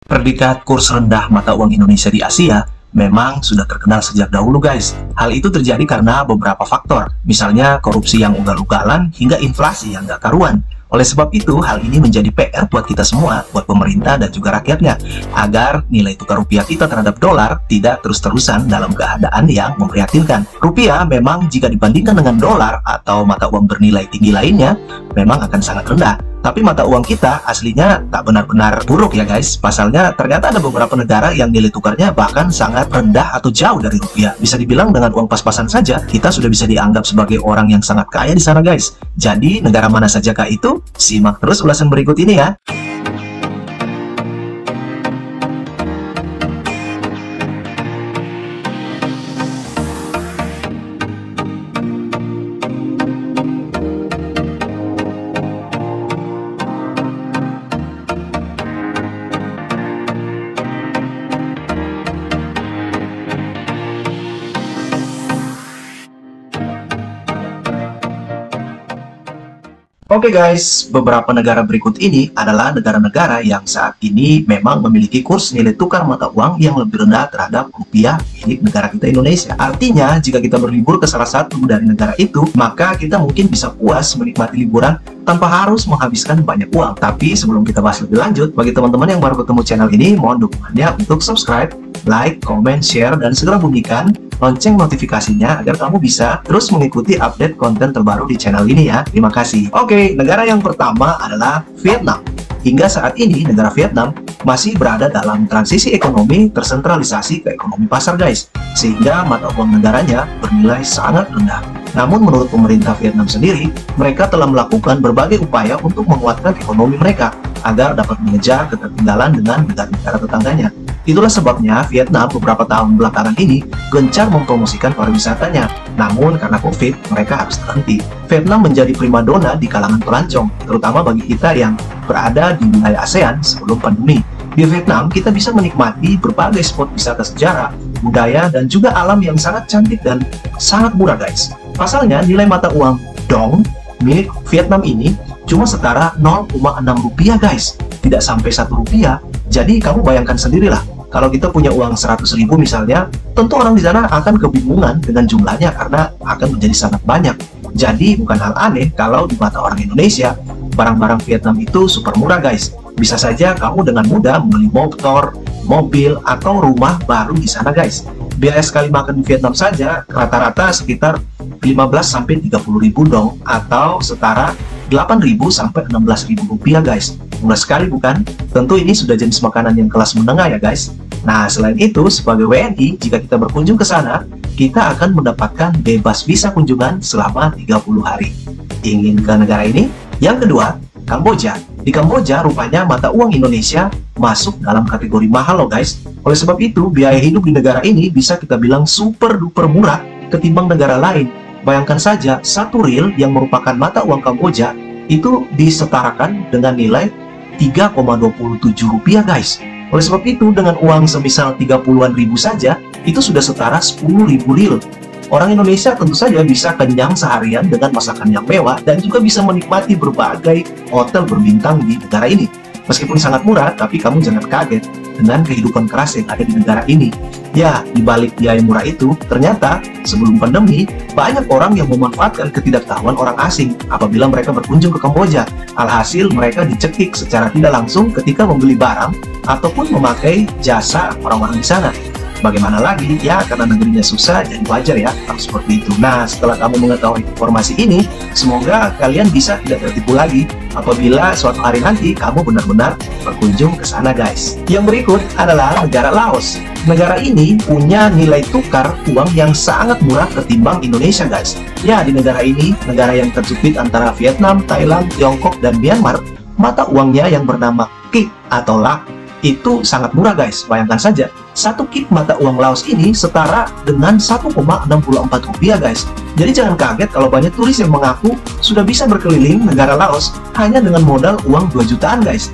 Predikat kurs rendah mata uang Indonesia di Asia memang sudah terkenal sejak dahulu guys. Hal itu terjadi karena beberapa faktor, misalnya korupsi yang ugal-ugalan hingga inflasi yang gak karuan. Oleh sebab itu, hal ini menjadi PR buat kita semua, buat pemerintah dan juga rakyatnya, agar nilai tukar rupiah kita terhadap dolar tidak terus-terusan dalam keadaan yang memprihatinkan. Rupiah memang jika dibandingkan dengan dolar atau mata uang bernilai tinggi lainnya, memang akan sangat rendah. Tapi mata uang kita aslinya tak benar-benar buruk ya guys. Pasalnya ternyata ada beberapa negara yang nilai tukarnya bahkan sangat rendah atau jauh dari rupiah. Bisa dibilang dengan uang pas-pasan saja, kita sudah bisa dianggap sebagai orang yang sangat kaya di sana guys. Jadi negara mana sajakah itu? Simak terus ulasan berikut ini ya. Oke guys, beberapa negara berikut ini adalah negara-negara yang saat ini memang memiliki kurs nilai tukar mata uang yang lebih rendah terhadap rupiah milik negara kita Indonesia. Artinya, jika kita berlibur ke salah satu dari negara itu, maka kita mungkin bisa puas menikmati liburan tanpa harus menghabiskan banyak uang. Tapi sebelum kita bahas lebih lanjut, bagi teman-teman yang baru ketemu channel ini, mohon dukungannya untuk subscribe, like, comment, share, dan segera bunyikan lonceng notifikasinya agar kamu bisa terus mengikuti update konten terbaru di channel ini ya. Terima kasih. Oke, negara yang pertama adalah Vietnam. Hingga saat ini, negara Vietnam masih berada dalam transisi ekonomi tersentralisasi ke ekonomi pasar guys, sehingga mata uang negaranya bernilai sangat rendah. Namun menurut pemerintah Vietnam sendiri, mereka telah melakukan berbagai upaya untuk menguatkan ekonomi mereka agar dapat mengejar ketertinggalan dengan negara-negara tetangganya. Itulah sebabnya Vietnam beberapa tahun belakangan ini gencar mempromosikan pariwisatanya. Namun karena COVID, mereka harus terhenti. Vietnam menjadi primadona di kalangan pelancong, terutama bagi kita yang berada di wilayah ASEAN sebelum pandemi. Di Vietnam, kita bisa menikmati berbagai spot wisata sejarah, budaya, dan juga alam yang sangat cantik dan sangat murah guys. Pasalnya, nilai mata uang Dong milik Vietnam ini cuma setara 0,6 rupiah guys. Tidak sampai 1 rupiah. Jadi kamu bayangkan sendirilah, kalau kita punya uang 100.000 misalnya, tentu orang di sana akan kebingungan dengan jumlahnya karena akan menjadi sangat banyak. Jadi bukan hal aneh kalau di mata orang Indonesia, barang-barang Vietnam itu super murah guys. Bisa saja kamu dengan mudah membeli motor, mobil, atau rumah baru di sana guys. Biaya sekali makan di Vietnam saja rata-rata sekitar 15-30 ribu dong, atau setara 8.000 sampai 16.000 rupiah guys. Murah sekali bukan? Tentu ini sudah jenis makanan yang kelas menengah ya guys. Nah, selain itu, sebagai WNI, jika kita berkunjung ke sana, kita akan mendapatkan bebas visa kunjungan selama 30 hari. Ingin ke negara ini? Yang kedua, Kamboja. Di Kamboja, rupanya mata uang Indonesia masuk dalam kategori mahal loh guys. Oleh sebab itu, biaya hidup di negara ini bisa kita bilang super duper murah ketimbang negara lain. Bayangkan saja, 1 riel yang merupakan mata uang Kamboja itu disetarakan dengan nilai 3,27 rupiah guys. Oleh sebab itu, dengan uang semisal 30-an ribu saja, itu sudah setara 10.000 riel. Orang Indonesia tentu saja bisa kenyang seharian dengan masakan yang mewah dan juga bisa menikmati berbagai hotel berbintang di negara ini. Meskipun sangat murah, tapi kamu jangan kaget dengan kehidupan keras yang ada di negara ini. Ya, di balik biaya murah itu, ternyata sebelum pandemi, banyak orang yang memanfaatkan ketidaktahuan orang asing apabila mereka berkunjung ke Kamboja. Alhasil, mereka dicekik secara tidak langsung ketika membeli barang ataupun memakai jasa orang-orang di sana. Bagaimana lagi? Ya, karena negerinya susah, jadi wajar ya harus seperti itu. Nah, setelah kamu mengetahui informasi ini, semoga kalian bisa tidak tertipu lagi apabila suatu hari nanti kamu benar-benar berkunjung ke sana guys. Yang berikut adalah negara Laos. Negara ini punya nilai tukar uang yang sangat murah ketimbang Indonesia guys. Ya, di negara ini, negara yang terjepit antara Vietnam, Thailand, Tiongkok, dan Myanmar, mata uangnya yang bernama Kip atau Lak itu sangat murah guys. Bayangkan saja, 1 kip mata uang Laos ini setara dengan 1,64 rupiah guys. Jadi jangan kaget kalau banyak turis yang mengaku sudah bisa berkeliling negara Laos hanya dengan modal uang 2 jutaan guys.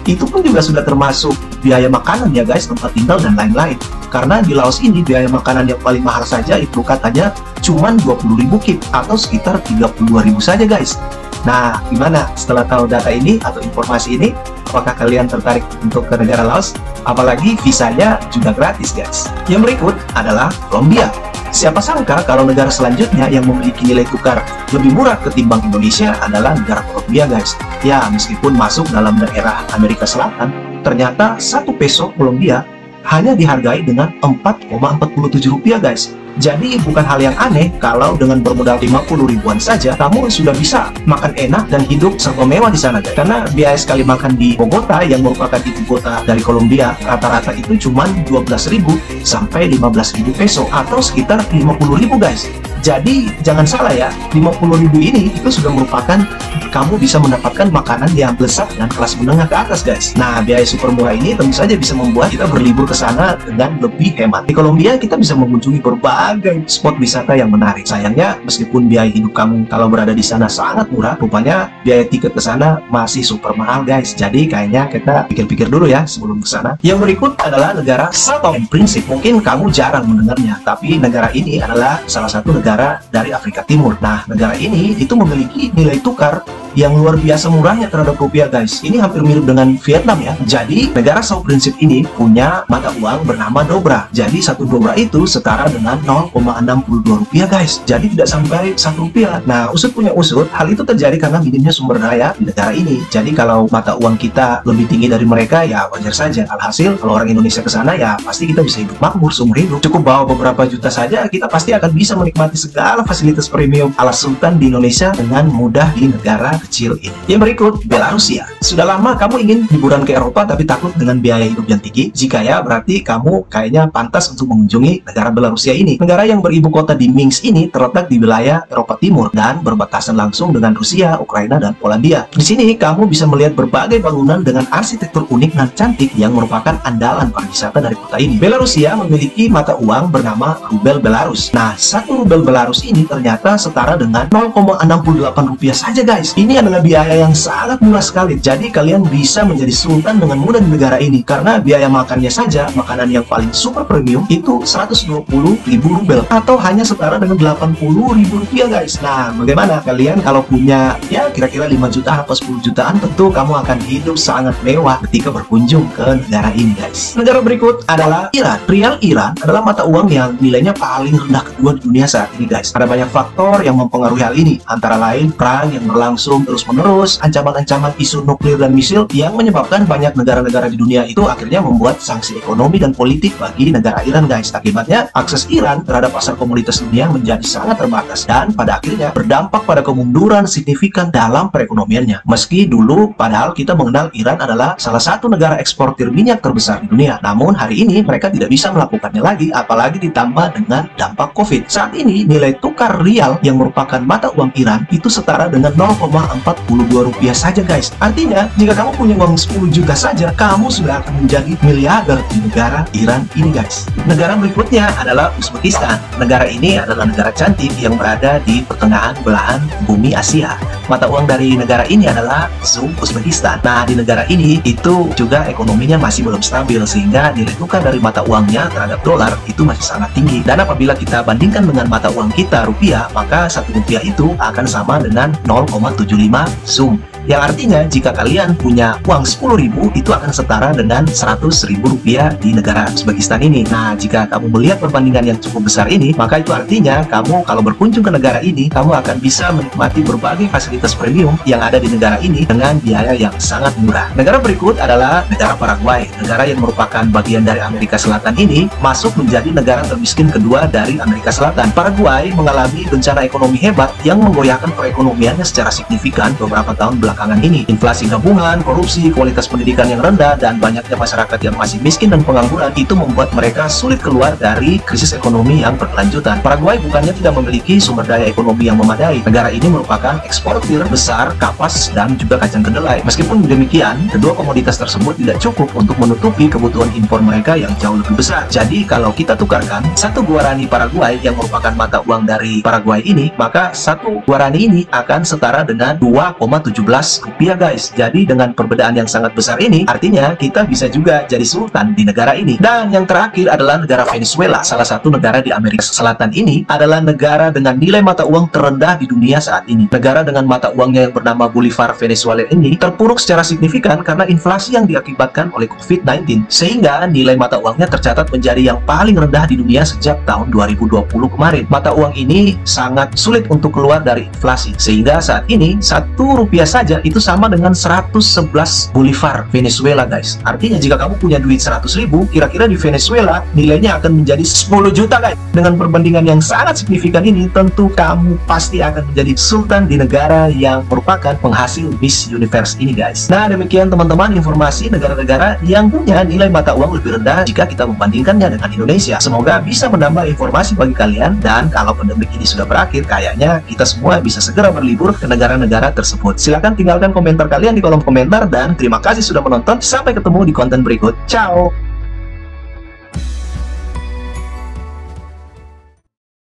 Itu pun juga sudah termasuk biaya makanan ya guys, tempat tinggal dan lain-lain. Karena di Laos ini biaya makanan yang paling mahal saja itu katanya cuman 20.000 kip atau sekitar 32.000 saja guys. Nah, gimana setelah tahu data ini atau informasi ini? Apakah kalian tertarik untuk ke negara Laos? Apalagi visanya juga gratis, guys. Yang berikut adalah Kolombia. Siapa sangka kalau negara selanjutnya yang memiliki nilai tukar lebih murah ketimbang Indonesia adalah negara Kolombia, guys. Ya, meskipun masuk dalam daerah Amerika Selatan, ternyata 1 peso Kolombia hanya dihargai dengan 4,47 rupiah, guys. Jadi bukan hal yang aneh kalau dengan bermodal 50 ribuan saja kamu sudah bisa makan enak dan hidup serba mewah di sana, guys. Karena biaya sekali makan di Bogota yang merupakan ibu kota dari Kolombia rata-rata itu cuma 12.000 sampai 15.000 peso atau sekitar 50.000, guys. Jadi jangan salah ya, 50.000 ini itu sudah merupakan kamu bisa mendapatkan makanan yang lezat dan kelas menengah ke atas, guys. Nah, biaya super murah ini tentu saja bisa membuat kita berlibur ke sana dengan lebih hemat. Di Kolombia kita bisa mengunjungi berbagai spot wisata yang menarik. Sayangnya meskipun biaya hidup kamu kalau berada di sana sangat murah, rupanya biaya tiket ke sana masih super mahal, guys. Jadi kayaknya kita pikir-pikir dulu ya sebelum ke sana. Yang berikut adalah negara Sao Tome and Principe. Mungkin kamu jarang mendengarnya, tapi negara ini adalah salah satu negara dari Afrika Timur. Nah, negara ini itu memiliki nilai tukar yang luar biasa murahnya terhadap rupiah, guys. Ini hampir mirip dengan Vietnam ya. Jadi negara Sao Principe ini punya mata uang bernama dobra. Jadi 1 dobra itu setara dengan 0,62 rupiah, guys. Jadi tidak sampai 1 rupiah. Nah, usut punya usut, hal itu terjadi karena minimnya sumber daya di negara ini. Jadi kalau mata uang kita lebih tinggi dari mereka, ya wajar saja. Alhasil kalau orang Indonesia ke sana, ya pasti kita bisa hidup makmur seumur hidup. Cukup bawa beberapa juta saja, kita pasti akan bisa menikmati segala fasilitas premium ala sultan di Indonesia dengan mudah di negara kecil ini. Yang berikut, Belarusia. Sudah lama kamu ingin liburan ke Eropa tapi takut dengan biaya hidup yang tinggi? Jika ya, berarti kamu kayaknya pantas untuk mengunjungi negara Belarusia ini. Negara yang beribu kota di Minsk ini terletak di wilayah Eropa Timur dan berbatasan langsung dengan Rusia, Ukraina, dan Polandia. Di sini kamu bisa melihat berbagai bangunan dengan arsitektur unik dan cantik yang merupakan andalan pariwisata dari kota ini. Belarusia memiliki mata uang bernama rubel Belarus. Nah, 1 rubel Belarus ini ternyata setara dengan 0,68 rupiah saja, guys. Ini adalah biaya yang sangat murah sekali. Jadi kalian bisa menjadi sultan dengan mudah di negara ini karena biaya makannya saja, makanan yang paling super premium itu 120.000 rubel atau hanya setara dengan 80.000 rupiah, guys. Nah, bagaimana kalian kalau punya ya kira-kira 5 juta atau 10 jutaan, tentu kamu akan hidup sangat mewah ketika berkunjung ke negara ini, guys. Negara berikut adalah Iran. Rial Iran adalah mata uang yang nilainya paling rendah kedua di dunia saat ini, guys. Ada banyak faktor yang mempengaruhi hal ini, antara lain perang yang berlangsung terus-menerus, ancaman-ancaman isu nuklir dan misil yang menyebabkan banyak negara-negara di dunia itu akhirnya membuat sanksi ekonomi dan politik bagi negara Iran, guys. Akibatnya, akses Iran terhadap pasar komoditas dunia menjadi sangat terbatas dan pada akhirnya berdampak pada kemunduran signifikan dalam perekonomiannya. Meski dulu padahal kita mengenal Iran adalah salah satu negara eksportir minyak terbesar di dunia, namun hari ini mereka tidak bisa melakukannya lagi, apalagi ditambah dengan dampak COVID. Saat ini nilai tukar rial yang merupakan mata uang Iran itu setara dengan 0,42 rupiah saja, guys. Artinya, jika kamu punya uang 10 juta saja, kamu sudah akan menjadi miliarder di negara Iran ini, guys. Negara berikutnya adalah Uzbekistan. Negara ini adalah negara cantik yang berada di pertengahan belahan bumi Asia. Mata uang dari negara ini adalah Zum Uzbekistan. Nah, di negara ini itu juga ekonominya masih belum stabil sehingga nilai tukar dari mata uangnya terhadap dolar itu masih sangat tinggi. Dan apabila kita bandingkan dengan mata uang kita rupiah, maka 1 rupiah itu akan sama dengan 0,75 Zum. Yang artinya jika kalian punya uang 10.000 itu akan setara dengan 100.000 rupiah di negara Uzbekistan ini. Nah, jika kamu melihat perbandingan yang cukup besar ini, maka itu artinya kamu kalau berkunjung ke negara ini, kamu akan bisa menikmati berbagai fasilitas premium yang ada di negara ini dengan biaya yang sangat murah. Negara berikut adalah negara Paraguay. Negara yang merupakan bagian dari Amerika Selatan ini masuk menjadi negara termiskin kedua dari Amerika Selatan. Paraguay mengalami bencana ekonomi hebat yang menggoyahkan perekonomiannya secara signifikan beberapa tahun belakangan ini. Inflasi gabungan, korupsi, kualitas pendidikan yang rendah, dan banyaknya masyarakat yang masih miskin dan pengangguran itu membuat mereka sulit keluar dari krisis ekonomi yang berkelanjutan. Paraguay bukannya tidak memiliki sumber daya ekonomi yang memadai. Negara ini merupakan eksportir besar kapas dan juga kacang kedelai. Meskipun demikian, kedua komoditas tersebut tidak cukup untuk menutupi kebutuhan impor mereka yang jauh lebih besar. Jadi kalau kita tukarkan 1 guarani Paraguay yang merupakan mata uang dari Paraguay ini, maka 1 guarani ini akan setara dengan 2,17 rupiah, guys. Jadi dengan perbedaan yang sangat besar ini, artinya kita bisa juga jadi sultan di negara ini. Dan yang terakhir adalah negara Venezuela. Salah satu negara di Amerika Selatan ini adalah negara dengan nilai mata uang terendah di dunia saat ini. Negara dengan mata uangnya yang bernama Bolivar Venezuela ini terpuruk secara signifikan karena inflasi yang diakibatkan oleh COVID-19, sehingga nilai mata uangnya tercatat menjadi yang paling rendah di dunia sejak tahun 2020 kemarin. Mata uang ini sangat sulit untuk keluar dari inflasi, sehingga saat ini 1 rupiah saja itu sama dengan 111 Bolivar Venezuela, guys. Artinya jika kamu punya duit 100.000, kira-kira di Venezuela nilainya akan menjadi 10 juta, guys. Dengan perbandingan yang sangat signifikan ini, tentu kamu pasti akan menjadi sultan di negara yang merupakan penghasil Miss Universe ini, guys. Nah, demikian teman-teman informasi negara-negara yang punya nilai mata uang lebih rendah jika kita membandingkannya dengan Indonesia. Semoga bisa menambah informasi bagi kalian, dan kalau pandemi ini sudah berakhir, kayaknya kita semua bisa segera berlibur ke negara-negara tersebut. Silahkan tinggalkan komentar kalian di kolom komentar, dan terima kasih sudah menonton. Sampai ketemu di konten berikut. Ciao!